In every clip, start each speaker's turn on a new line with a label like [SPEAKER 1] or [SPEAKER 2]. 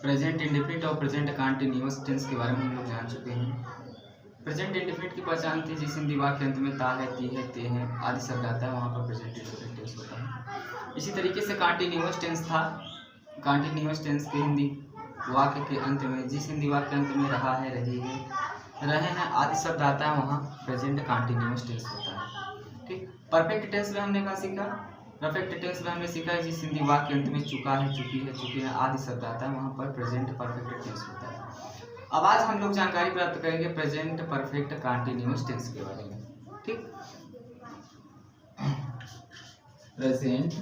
[SPEAKER 1] Present indefinite और present continuous tense के बारे में हम लोग जान चुके हैं। प्रेजेंट इंडेफिनिट की पहचान थी जिस हिंदी वाक्य के अंत में ता है, ती है, ते हैं आदि शब्द आता है, वहाँ पर प्रेजेंट इंडेफिनिट टेंस होता है। इसी तरीके से कंटीन्यूअस टेंस था। कंटीन्यूअस टेंस के हिंदी वाक्य के अंत में, जिस हिंदी वाक्य के अंत में रहा है, रही है, रहे हैं आदि शब्द आता है, वहाँ प्रेजेंट कंटीन्यूअस टेंस होता है। ठीक। परफेक्ट टेंस में हमने क्या सीखा? परफेक्ट टेंस में हमने सीखा है जिस हिंदी वाक्य के अंत में चुका है, चुकी है, चुके हैं आदि शब्द आता है, वहाँ पर प्रेजेंट परफेक्ट टेंस होता है। अब आज हम लोग जानकारी प्राप्त करेंगे प्रेजेंट परफेक्ट कंटीन्यूअस टेंस के बारे में। ठीक। Present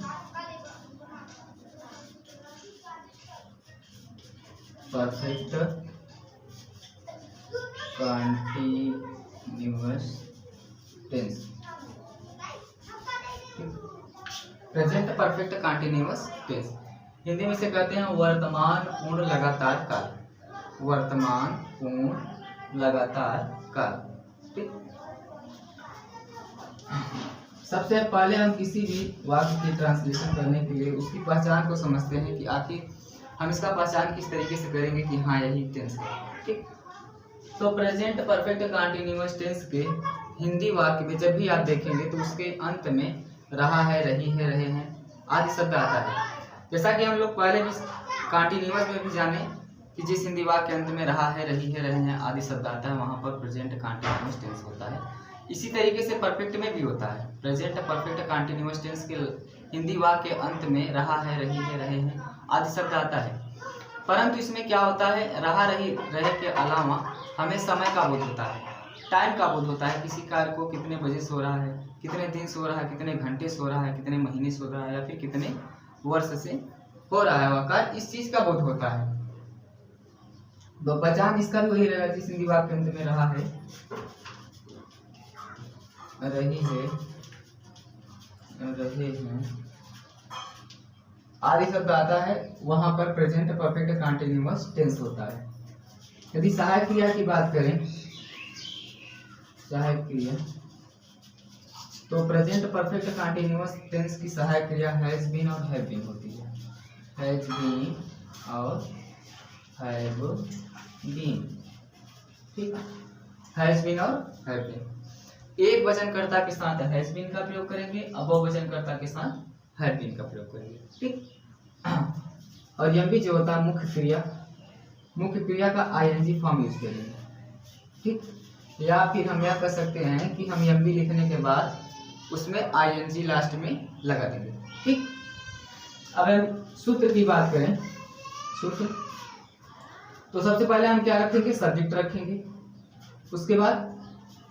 [SPEAKER 1] perfect continuous tense. Present perfect continuous tense Hindi में से कहते हैं वर्तमान पूर्ण लगातार काल। वर्तमान पूर्ण लगातार काल। ठीक। सबसे पहले हम किसी भी वाक्य की ट्रांसलेशन करने के लिए उसकी पहचान को समझते हैं कि आखिर हम इसका पहचान किस तरीके से करेंगे कि हाँ यही टेंस है। ठीक। तो प्रेजेंट परफेक्ट कंटीन्यूअस टेंस के हिंदी वाक्य में जब भी आप देखेंगे तो उसके अंत में रहा है, रही है, रहे हैं आदि शब्द आता है। जैसा कि हम लोग पहले भी कंटीन्यूअस में भी जाने कि जिस हिंदी वाक्य के अंत में रहा है, रही है, रहे हैं आदि शब्द आता है, वहाँ पर प्रेजेंट कंटीन्यूअस टेंस होता है। इसी तरीके से परफेक्ट में भी होता है। प्रेजेंट परफेक्ट कंटीन्यूअस टेंस के हिंदी वाक्य के अंत में रहा है, रही है, रहे हैं आदि शब्द आता है। परंतु इसमें क्या होता है, रहा, रही, रहे के अलावा हमें समय का बोध होता है, टाइम का बोध होता है। किसी कार्य को कितने बजे सो रहा है, कितने दिन सो रहा है, कितने घंटे सो रहा है, कितने महीने सो रहा है, या फिर कितने वर्ष से हो रहा है वह कार्य, इस चीज का बोध होता है। तो पहचान इसका भी वही रहेगा जिस हिंदी वाक्य अंत में रहा है, रही है, रहे हैं आदि शब्द आता है, वहां पर प्रेजेंट परफेक्ट कंटीन्यूअस टेंस होता है। यदि सहायक क्रिया की बात करें, सहायक क्रिया, तो प्रेजेंट परफेक्ट कंटीन्यूअस टेंस की सहायक क्रिया हैज बीन और हैव बीन होती है। हैज बीन और हैव बीन। ठीक है। हैज बीन और हैव बीन। एक वचनकर्ता के साथ हैज बीन का प्रयोग करेंगे, बहुवचनकर्ता के साथ हैव बीन का प्रयोग करेंगे। ठीक। और यह भी जो होता है मुख्य क्रिया का आईएनजी फॉर्म यूज करेंगे। ठीक। या फिर हम यह कर सकते हैं कि हम यह भी लिखने के बाद उसमें आईएनजी लास्ट में लगा देंगे। ठीक। अब हम सूत्र की बात करें, सूत्र, तो सबसे पहले हम क्या रखेंगे, सब्जेक्ट रखेंगे। उसके बाद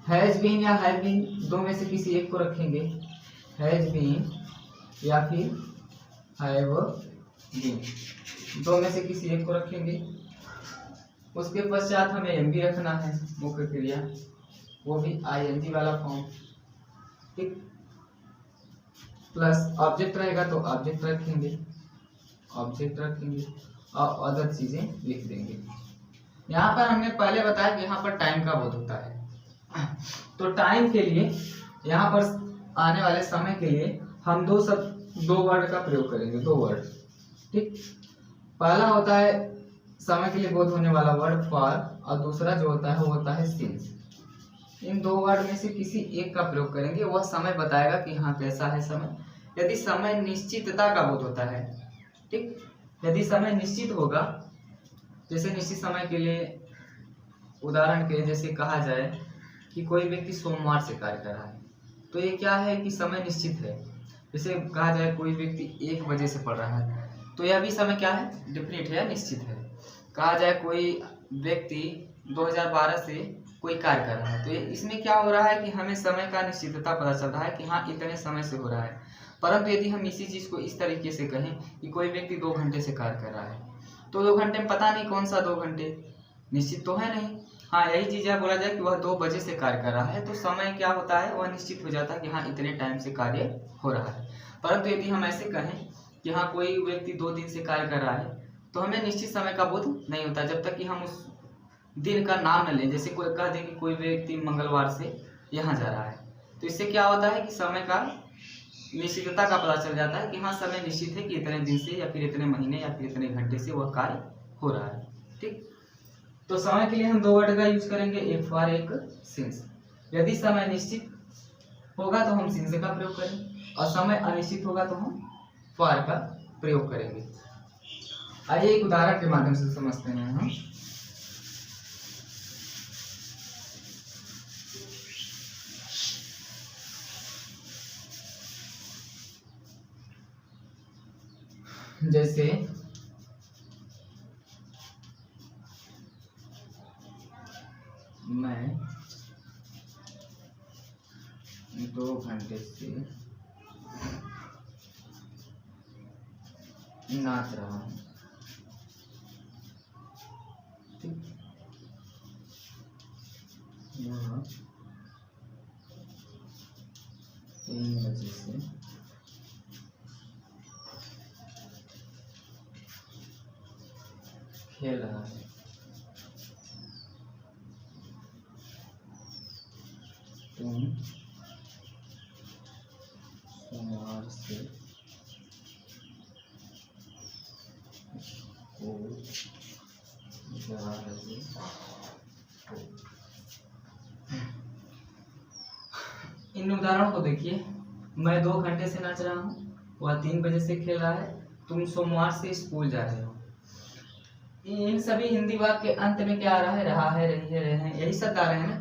[SPEAKER 1] हैज बीन या हैव बीन दो में से किसी एक को रखेंगे, हैज बीन या फिर हैव बीन दो में से किसी एक को रखेंगे। उसके पश्चात हमें एम भी रखना है, मुख्य क्रिया, वो भी आईएनजी वाला फॉर्म। ठीक। प्लस ऑब्जेक्ट रहेगा तो ऑब्जेक्ट रखेंगे, ऑब्जेक्ट रखेंगे और अदर चीजें लिख देंगे। यहाँ पर हमने पहले बताया कि यहाँ पर टाइम का बोध होता है। तो टाइम के लिए यहाँ पर आने वाले समय के लिए हम दो वर्ड का प्रयोग करेंगे, दो वर्ड। ठीक। पहला होता है समय के लिए बोध होने वाला वर्ड फॉर, और दूसरा जो होता है वो होता है सिंस। इन दो वर्ड में से किसी एक का प्रयोग करेंगे, वह समय बताएगा कि हाँ कैसा है समय। यदि समय निश्चितता का बोध होता है, ठीक, यदि समय निश्चित होगा, जैसे निश्चित समय के लिए उदाहरण के जैसे कहा जाए कि कोई व्यक्ति सोमवार से कार्य कर रहा है, तो ये क्या है कि समय निश्चित है। जैसे कहा जाए कोई व्यक्ति 1 बजे से पढ़ रहा है, तो यह भी समय क्या है, डेफिनेट है, निश्चित है। कहा जाए कोई व्यक्ति 2012 से कोई कार्य कर रहा है, तो इसमें क्या हो रहा है कि हमें समय का निश्चितता पता चल रहा है कि हाँ इतने समय से हो रहा है। परंतु यदि हम इसी चीज को इस तरीके से कहें कि कोई व्यक्ति 2 घंटे से कार्य कर रहा है, तो 2 घंटे में पता नहीं कौन सा 2 घंटे, निश्चित तो है नहीं। हाँ यही चीज है, बोला जाए कि वह 2 बजे से कार्य कर रहा है, तो समय क्या होता है, वह निश्चित हो जाता है कि हाँ इतने टाइम से कार्य हो रहा है। परंतु यदि हम ऐसे कहें कि हाँ कोई व्यक्ति 2 दिन से कार्य कर रहा है, तो हमें निश्चित समय का बोध नहीं होता जब तक कि हम उस दिन का नाम न लें। जैसे कोई कह दे कि कोई व्यक्ति मंगलवार से यहाँ जा रहा है, तो इससे क्या होता है कि समय का निश्चितता का पता चल जाता है कि हाँ समय निश्चित है कि इतने दिन से या फिर इतने महीने या फिर इतने घंटे से वह कार्य हो रहा है। ठीक, तो समय के लिए हम दो वर्ड का यूज करेंगे, एक फॉर एक सिंस। यदि समय निश्चित होगा तो हम सिंस का प्रयोग करेंगे और समय अनिश्चित होगा तो हम फॉर का प्रयोग करेंगे। आइए एक उदाहरण के माध्यम से समझते हैं हम। जैसे मैं 2 घंटे से नाच रहा हूँ। ठीक, यहाँ 3 बजे से खेल रहा है। तुम सोमवार से स्कूल जा रहे हो। इन उदाहरणों को देखिए। मैं 2 घंटे से नाच रहा हूँ, वह 3 बजे से खेल रहा है, तुम सोमवार से स्कूल जा रहे हो। इन सभी हिंदी वाक्य के अंत में क्या आ रहा है? रहा है, रही है, रहे हैं, यही सब आ रहे हैं ना।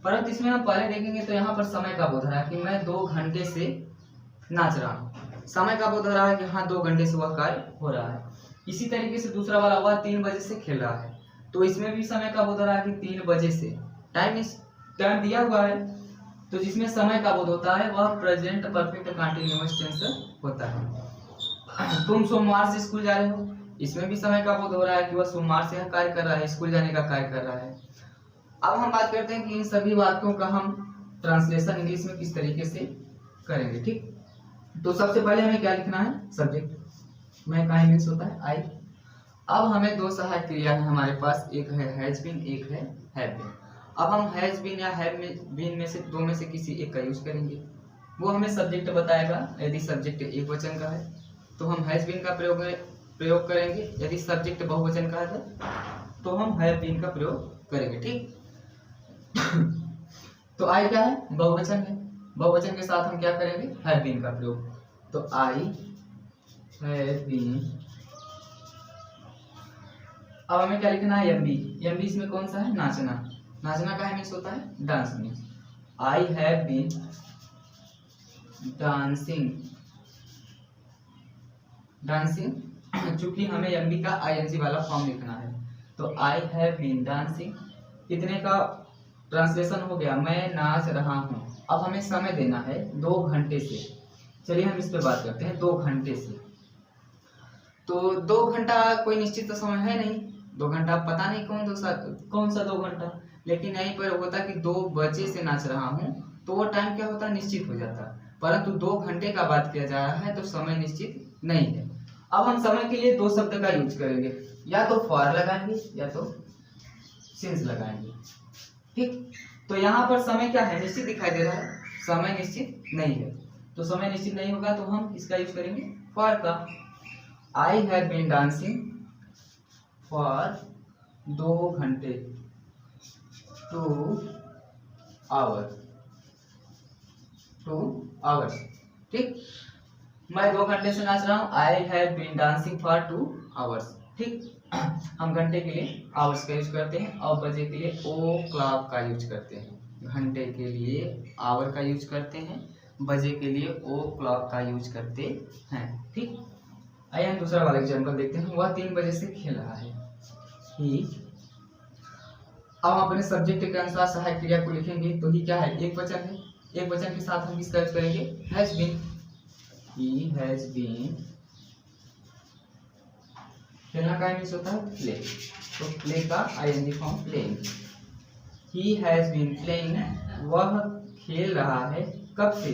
[SPEAKER 1] परंतु इसमें हम पहले देखेंगे तो यहाँ पर समय का बोध रहा है कि मैं 2 घंटे से नाच रहा हूँ। समय का बोध रहा है कि हाँ 2 घंटे से वह कार्य हो रहा है। इसी तरीके से दूसरा वाला वह 3 बजे से खेल रहा है, तो इसमें भी समय का बोध रहा है कि 3 बजे से। टाइम दिया हुआ है, तो जिसमें समय का बोध होता है वह प्रेजेंट परफेक्ट कंटीन्यूअस टेंस होता है। तुम सोमवार से स्कूल जा रहे हो, इसमें भी समय का बोध हो रहा है कि वह सोमवार से कार्य कर रहा है, स्कूल जाने का कार्य कर रहा है। अब हम बात करते हैं कि इन सभी वाक्यों का हम ट्रांसलेशन इंग्लिश में किस तरीके से करेंगे। ठीक, तो सबसे पहले हमें क्या लिखना है? सब्जेक्ट में का मीन्स होता है आई। अब हमें 2 सहायक क्रिया है हमारे पास, एक है हैज बीन, एक है हैव बीन। अब हम हैज बीन या हैव बीन में से 2 में से किसी एक का यूज करेंगे, वो हमें सब्जेक्ट बताएगा। यदि सब्जेक्ट एक वचन का है तो हम हैज बीन का प्रयोग करेंगे, यदि सब्जेक्ट बहुवचन का है तो हम हैव बीन का प्रयोग करेंगे। ठीक, तो आई क्या है? बहुवचन है, बहुवचन के साथ हम क्या करेंगे? हैव बीन का प्रयोग। तो आई हैव बीन। अब हमें क्या लिखना है? एमबी। एमबी इसमें कौन सा है? नाचना। नाचना का मीन्स होता है dance means. I have been dancing. Dancing चूंकि हमें एमबी का आईएनजी वाला फॉर्म लिखना है, तो आई हैव बीन डांसिंग। इतने का ट्रांसलेशन हो गया, मैं नाच रहा हूँ। अब हमें समय देना है 2 घंटे से। चलिए हम इस पे बात करते हैं 2 घंटे से। तो 2 घंटा कोई निश्चित समय है नहीं, 2 घंटा पता नहीं कौन सा 2 घंटा, लेकिन यहीं पर होता कि 2 बजे से नाच रहा हूँ, तो वो टाइम क्या होता? निश्चित हो जाता। परंतु 2 घंटे का बात किया जा रहा है तो समय निश्चित नहीं है। अब हम समय के लिए 2 शब्द का यूज करेंगे, या तो फॉर लगाएंगे या तो सिंस लगाएंगे। ठीक, तो यहाँ पर समय क्या है? निश्चित दिखाई दे रहा है, समय निश्चित नहीं है। तो समय निश्चित नहीं होगा तो हम किसका यूज करेंगे? फॉर का। I have been dancing for 2 घंटे, 2 आवर्स। ठीक, मैं 2 घंटे से नाच रहा हूँ। I have been dancing for 2 hours. ठीक, हम घंटे के लिए आवर्स का यूज करते हैं और बजे के लिए ओ क्लॉक का यूज करते हैं। घंटे के लिए आवर का यूज करते हैं, बजे के लिए ओ क्लॉक का यूज करते हैं। ठीक, आइए हम दूसरा वाला एग्जांपल देखते हैं। वह 3 बजे से खेल रहा है, ही। अब हम अपने सब्जेक्ट के अनुसार सहायक क्रिया को लिखेंगे, तो ही क्या है? एक वचन है। एक वचन के साथ हम किसका यूज करेंगे? Has been. He has been. खेलना का मीन्स होता है प्ले, तो प्ले का ING form playing. He has been playing, वह खेल रहा है। कब से?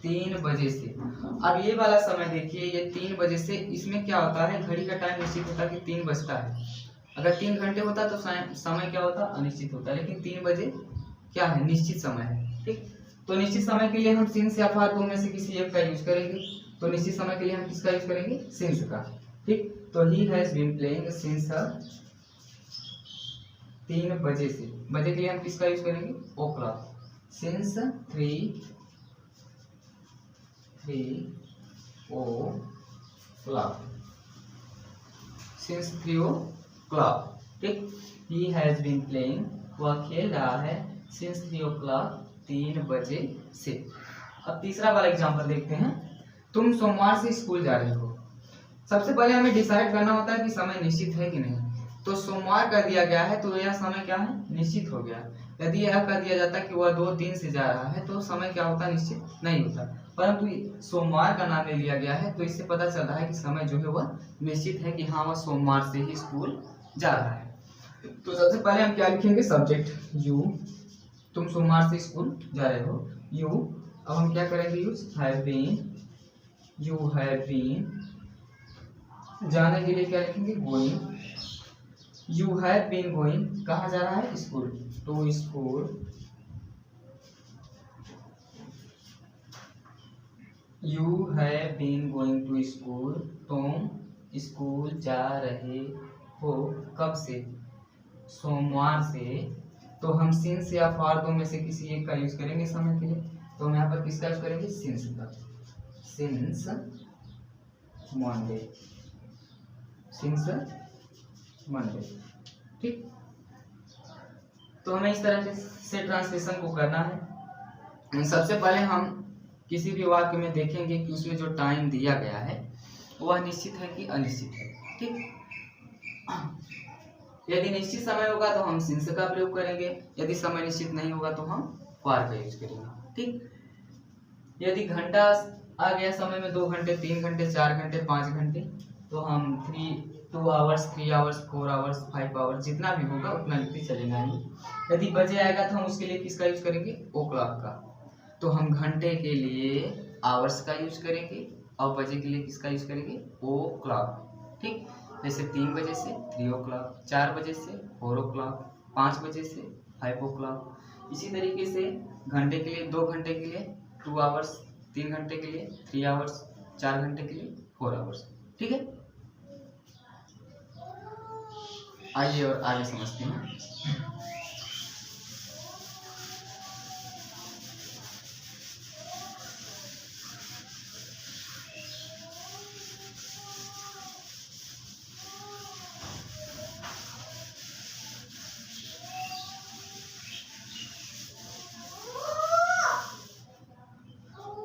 [SPEAKER 1] 3 बजे से। अब ये वाला समय देखिए, ये 3 बजे से, इसमें क्या होता है? घड़ी का टाइम निश्चित होता है कि 3 बजता है। अगर 3 घंटे होता तो समय क्या होता? अनिश्चित होता, लेकिन 3 बजे क्या है? निश्चित समय है। ठीक, तो निश्चित समय के लिए हम सिंस या फॉर 2 में से किसी एक का यूज करेंगे। तो निश्चित समय के लिए हम किसका यूज करेंगे? सिंस का। ठीक, तो he has been playing since 3 बजे से, बजे के लिए हम किसका यूज करेंगे, ओ क्लॉक, सिंस 3 ओ क्लॉक, सिंस 3 ओ क्लॉक। ठीक, ही हैज बीन प्लेइंग, वह खेल रहा है, सिंस 3 ओ क्लॉक, 3 बजे से। अब तीसरा वाला एग्जांपल देखते हैं। तुम सोमवार से स्कूल जा रहे हो। सबसे पहले हमें डिसाइड करना होता है कि समय निश्चित है कि नहीं। तो सोमवार कर दिया गया है तो यह समय क्या है, निश्चित हो गया। यदि यह कर दिया जाता कि वह 2-3 से जा रहा है तो समय क्या होता, निश्चित नहीं होता। परंतु सोमवार का नाम ले लिया गया है तो इससे पता चल रहा है कि समय जो है वह निश्चित है कि हाँ वह सोमवार से ही स्कूल जा रहा है। तो सबसे पहले हम क्या लिखेंगे, सब्जेक्ट यू, तुम सोमवार से स्कूल जा रहे हो, यू। अब हम क्या करेंगे, use have been, you have been, जाने के लिए क्या लिखेंगे, going, you have been going, कहाँ जा रहा है, school, to school, you have been going to school, तुम स्कूल जा रहे हो, कब से, सोमवार से। तो हम सिंस या फॉर दो में से किसी एक का यूज करेंगे समय के लिए। तो हम यहाँ पर किसका यूज करेंगे, सिंस का, सिंस मंडे, सिंस मंडे। ठीक, तो हमें इस तरह से ट्रांसलेशन को करना है। सबसे पहले हम किसी भी वाक्य में देखेंगे कि उसमें जो टाइम दिया गया है वह निश्चित है कि अनिश्चित है। ठीक, यदि निश्चित समय होगा तो हम सिंस का प्रयोग करेंगे, यदि समय निश्चित नहीं होगा तो हम फॉर का यूज करेंगे। ठीक, यदि घंटा आ गया समय में 2 घंटे, 3 घंटे, 4 घंटे, 5 घंटे, तो हम 2 आवर्स, 3 आवर्स, 4 आवर्स, 5 आवर्स, जितना भी होगा उतना लिखते चलेगा। यदि बजे आएगा तो हम उसके लिए किसका यूज करेंगे, ओ क्लॉक का। तो हम घंटे के लिए आवर्स का यूज करेंगे और बजे के लिए किसका यूज करेंगे, ओ क्लॉक। ठीक, जैसे 3 बजे से 3 ओ क्लॉक, 4 बजे से 4 ओ क्लॉक, 5 बजे से 5 ओ क्लॉक। इसी तरीके से घंटे के लिए 2 घंटे के लिए 2 आवर्स, 3 घंटे के लिए 3 आवर्स, 4 घंटे के लिए 4 आवर्स। ठीक है, आइए और आगे समझते हैं।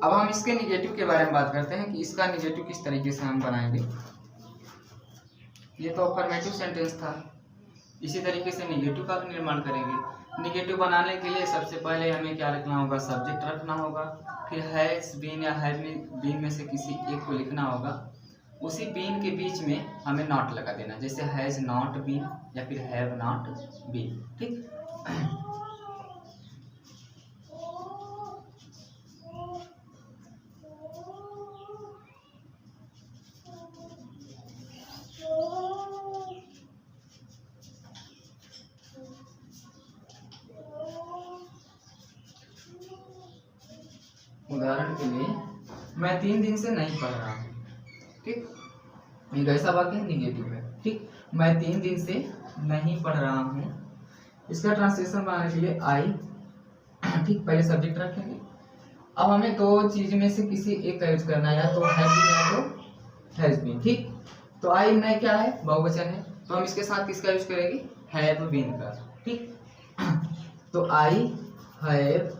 [SPEAKER 1] अब हम इसके निगेटिव के बारे में बात करते हैं कि इसका निगेटिव किस तरीके से हम बनाएंगे। ये तो अफर्मेटिव सेंटेंस था, इसी तरीके से निगेटिव का भी निर्माण करेंगे। निगेटिव बनाने के लिए सबसे पहले हमें क्या रखना होगा, सब्जेक्ट रखना होगा, फिर हैज बीन या हैव बीन में से किसी एक को लिखना होगा। उसी बीन के बीच में हमें नॉट लगा देना, जैसे हैज नॉट बीन या फिर हैव नॉट बीन। ठीक, उदाहरण के लिए मैं 3 दिन से नहीं पढ़ रहा हूँ। ठीक, एक ऐसा वाक्य निगेटिव है। ठीक, मैं 3 दिन से नहीं पढ़ रहा हूँ। इसका ट्रांसलेशन बनाने के लिए आई, ठीक, पहले सब्जेक्ट रखेंगे। अब हमें 2 चीज में से किसी एक का यूज करना है, या तो हैव बीन या तो हैज बीन। ठीक, तो आई में क्या है, बहुवचन है, तो हम इसके साथ किसका यूज करेंगे, हैव बीन का। ठीक, तो आई हैव,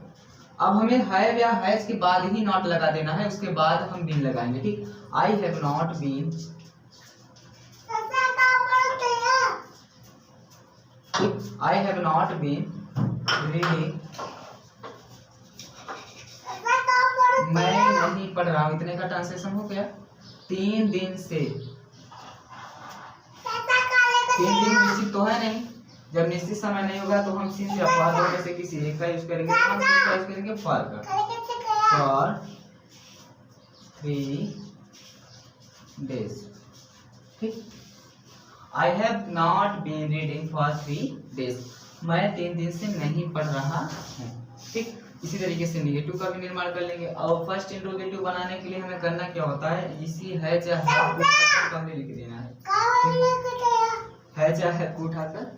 [SPEAKER 1] अब हमें हैव या हैज के बाद ही नॉट लगा देना है, उसके बाद हम बीन लगाएंगे। ठीक, I have not been, I have not been reading, मैं नहीं पढ़ रहा हूँ। इतने का ट्रांसलेशन हो गया। 3 दिन से, 3 दिन निश्चित तो है नहीं, जब निश्चित समय नहीं होगा तो हम सिंस या फॉर में से किसी एक का यूज करेंगे। हम किसका यूज करेंगे, फॉर का, फॉर 3 days। ठीक, I have not been reading for 3 days, मैं 3 दिन से नहीं पढ़ रहा हूँ। ठीक, इसी तरीके से नेगेटिव का भी निर्माण कर लेंगे। और फर्स्ट इंट्रोगेटिव बनाने के लिए हमें करना क्या होता है, इसी है चाहे को पहले लिख देना है चाहे को उठाकर